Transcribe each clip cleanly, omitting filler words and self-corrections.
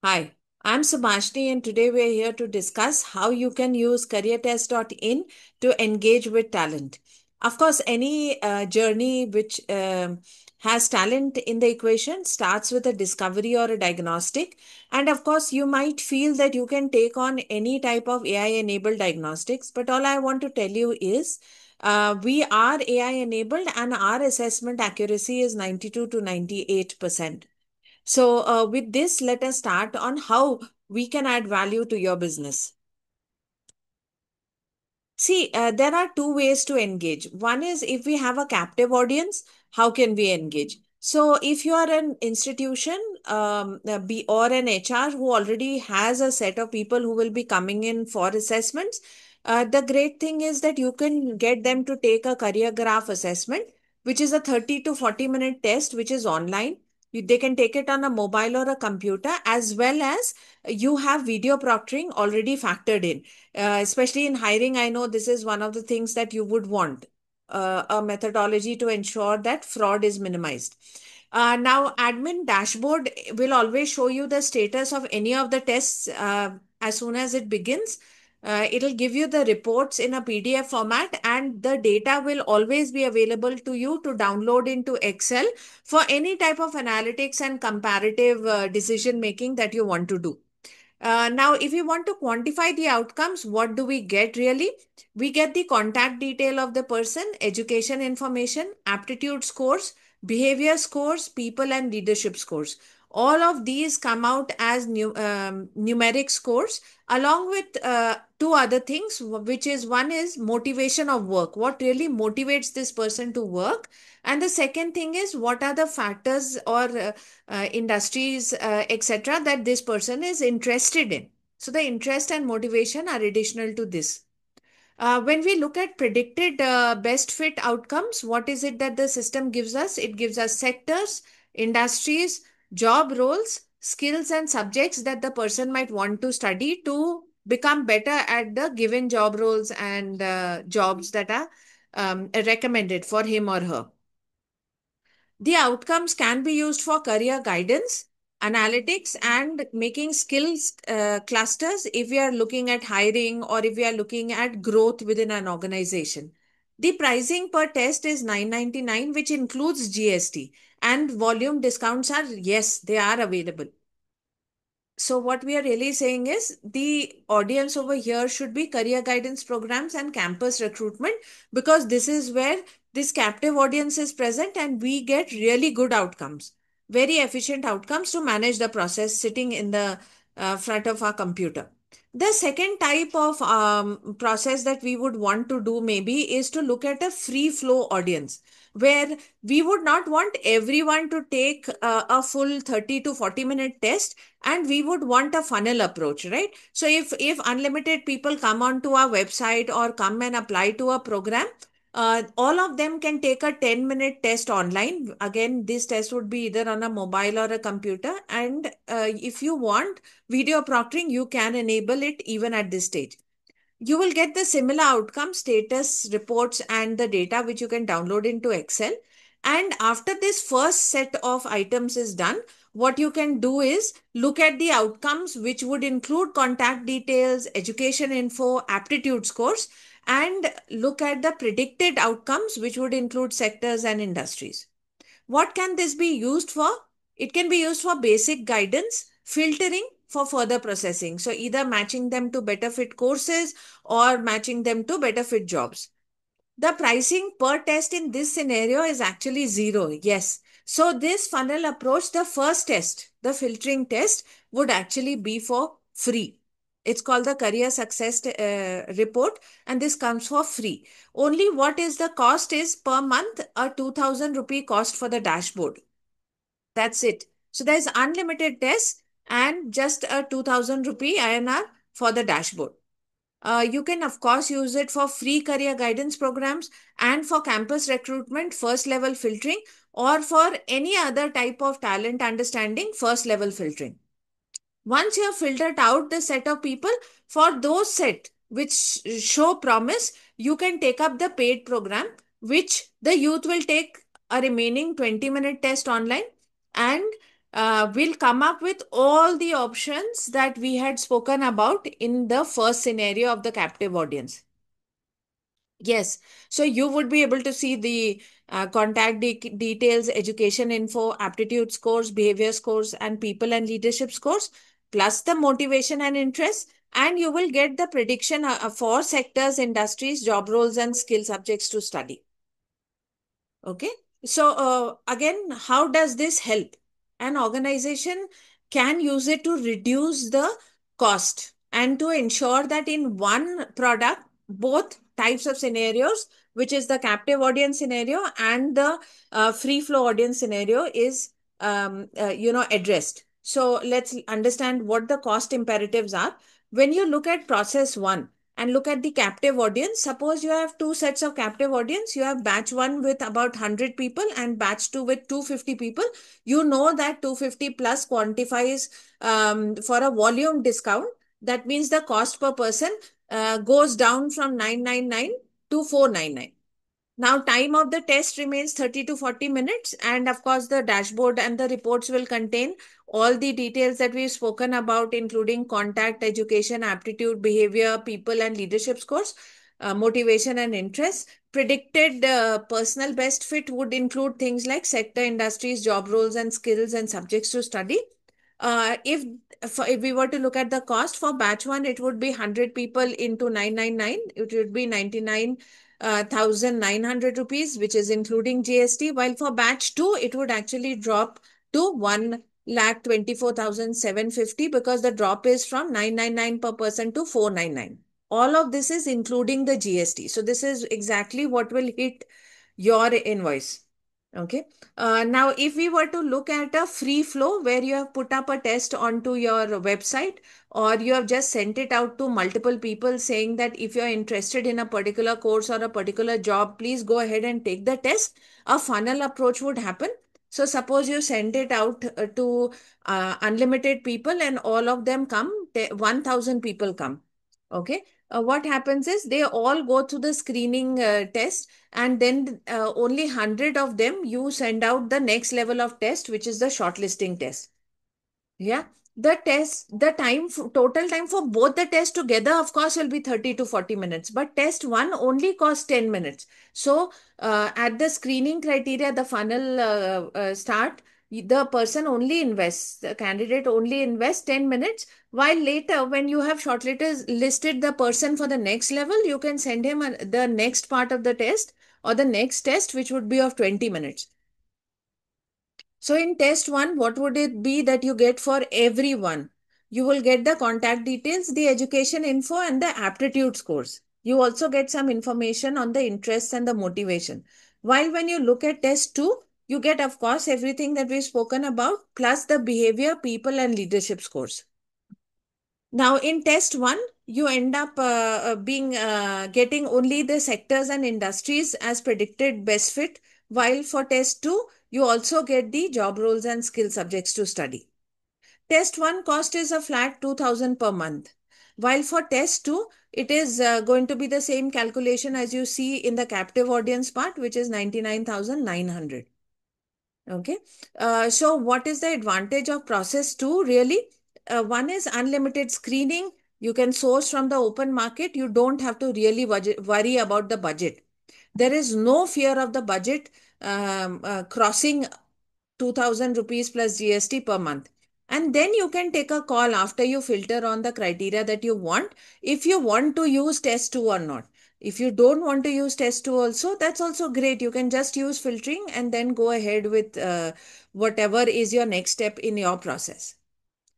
Hi, I'm Subhashni, and today we're here to discuss how you can use careertest.in to engage with talent. Of course, any journey which has talent in the equation starts with a discovery or a diagnostic. And of course, you might feel that you can take on any type of AI enabled diagnostics, but all I want to tell you is we are AI enabled and our assessment accuracy is 92 to 98%. So, with this, let us start on how we can add value to your business. See, there are two ways to engage. One is if we have a captive audience, how can we engage? So, if you are an institution or an HR who already has a set of people who will be coming in for assessments, the great thing is that you can get them to take a career graph assessment, which is a 30 to 40-minute test, which is online. They can take it on a mobile or a computer, as well as you have video proctoring already factored in. Especially in hiring, I know this is one of the things that you would want a methodology to ensure that fraud is minimized. Now, admin dashboard will always show you the status of any of the tests as soon as it begins. It'll give you the reports in a PDF format, and the data will always be available to you to download into Excel for any type of analytics and comparative decision making that you want to do. Now, if you want to quantify the outcomes, what do we get really? We get the contact detail of the person, education information, aptitude scores, behavior scores, people and leadership scores. All of these come out as numeric scores, along with two other things, which is one is motivation of work. What really motivates this person to work? And the second thing is what are the factors or industries, etc., that this person is interested in. So the interest and motivation are additional to this. When we look at predicted best fit outcomes, what is it that the system gives us? It gives us sectors, industries, job roles, skills, and subjects that the person might want to study to become better at the given job roles and jobs that are recommended for him or her. The outcomes can be used for career guidance, analytics, and making skills clusters if we are looking at hiring or if we are looking at growth within an organization. The pricing per test is 999, which includes GST, and volume discounts are, yes, they are available. So what we are really saying is the audience over here should be career guidance programs and campus recruitment, because this is where this captive audience is present and we get really good outcomes, very efficient outcomes to manage the process sitting in the front of our computer. The second type of process that we would want to do maybe is to look at a free flow audience, where we would not want everyone to take a full 30 to 40-minute test, and we would want a funnel approach, right? So if unlimited people come onto our website or come and apply to a program, all of them can take a 10-minute test online. Again, this test would be either on a mobile or a computer, and if you want video proctoring, you can enable it even at this stage. You will get the similar outcome status reports and the data which you can download into Excel. And after this first set of items is done, what you can do is look at the outcomes, which would include contact details, education info, aptitude scores, and look at the predicted outcomes, which would include sectors and industries. What can this be used for? It can be used for basic guidance, filtering for further processing. So either matching them to better fit courses or matching them to better fit jobs. The pricing per test in this scenario is actually zero. Yes. So this funnel approach, the first test, the filtering test, would actually be for free. It's called the career success report, and this comes for free. Only what is the cost is per month a 2000 rupee cost for the dashboard. That's it. So there's unlimited tests and just a 2000 rupee INR for the dashboard. You can, of course, use it for free career guidance programs and for campus recruitment, first level filtering, or for any other type of talent understanding, first level filtering. Once you have filtered out the set of people, for those set which show promise, you can take up the paid program, which the youth will take a remaining 20-minute test online, and will come up with all the options that we had spoken about in the first scenario of the captive audience. Yes, so you would be able to see the contact details, education info, aptitude scores, behavior scores, and people and leadership scores, plus the motivation and interest. And you will get the prediction for sectors, industries, job roles, and skill subjects to study. Okay. So, again, how does this help? An organization can use it to reduce the cost and to ensure that in one product, both types of scenarios, which is the captive audience scenario and the free flow audience scenario, is addressed. So let's understand what the cost imperatives are. When you look at process one, and look at the captive audience. Suppose you have two sets of captive audience. You have batch one with about 100 people and batch two with 250 people. You know that 250 plus quantifies for a volume discount. That means the cost per person goes down from 999 to 499. Now, time of the test remains 30 to 40 minutes. And of course, the dashboard and the reports will contain all the details that we've spoken about, including contact, education, aptitude, behavior, people and leadership scores, motivation and interest. Predicted personal best fit would include things like sector, industries, job roles and skills and subjects to study. If we were to look at the cost for batch one, it would be 100 people into 999. It would be 99,900 rupees, which is including GST. While for batch two, it would actually drop to 1,24,750 because the drop is from 999 per person to 499. All of this is including the GST. So this is exactly what will hit your invoice. Okay. Now, if we were to look at a free flow where you have put up a test onto your website, or you have just sent it out to multiple people saying that if you're interested in a particular course or a particular job, please go ahead and take the test, a funnel approach would happen. So suppose you send it out to unlimited people and all of them come, 1,000 people come. Okay. What happens is they all go through the screening test, and then only 100 of them you send out the next level of test, which is the shortlisting test. Yeah. The total time for both the tests together, of course, will be 30 to 40 minutes. But test one only costs 10 minutes. So, at the screening criteria, the funnel start, the person only invests, the candidate only invests 10 minutes. While later, when you have listed the person for the next level, you can send him the next part of the test or the next test, which would be of 20 minutes. So in test one, what would it be that you get for everyone? You will get the contact details, the education info, and the aptitude scores. You also get some information on the interests and the motivation. While when you look at test two, you get, of course, everything that we've spoken about, plus the behavior, people, and leadership scores. Now, in test one, you end up being getting only the sectors and industries as predicted best fit, while for test two, you also get the job roles and skill subjects to study. Test one cost is a flat 2,000 per month, while for test two, it is going to be the same calculation as you see in the captive audience part, which is 99,900. Okay. So what is the advantage of process two really? One is unlimited screening. You can source from the open market. You don't have to really worry about the budget. There is no fear of the budget crossing 2,000 rupees plus GST per month. And then you can take a call after you filter on the criteria that you want, if you want to use test 2 or not. If you don't want to use test 2 also, that's also great. You can just use filtering and then go ahead with whatever is your next step in your process.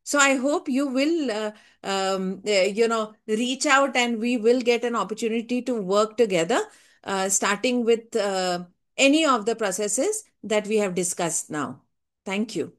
So I hope you will, reach out and we will get an opportunity to work together, starting with any of the processes that we have discussed now. Thank you.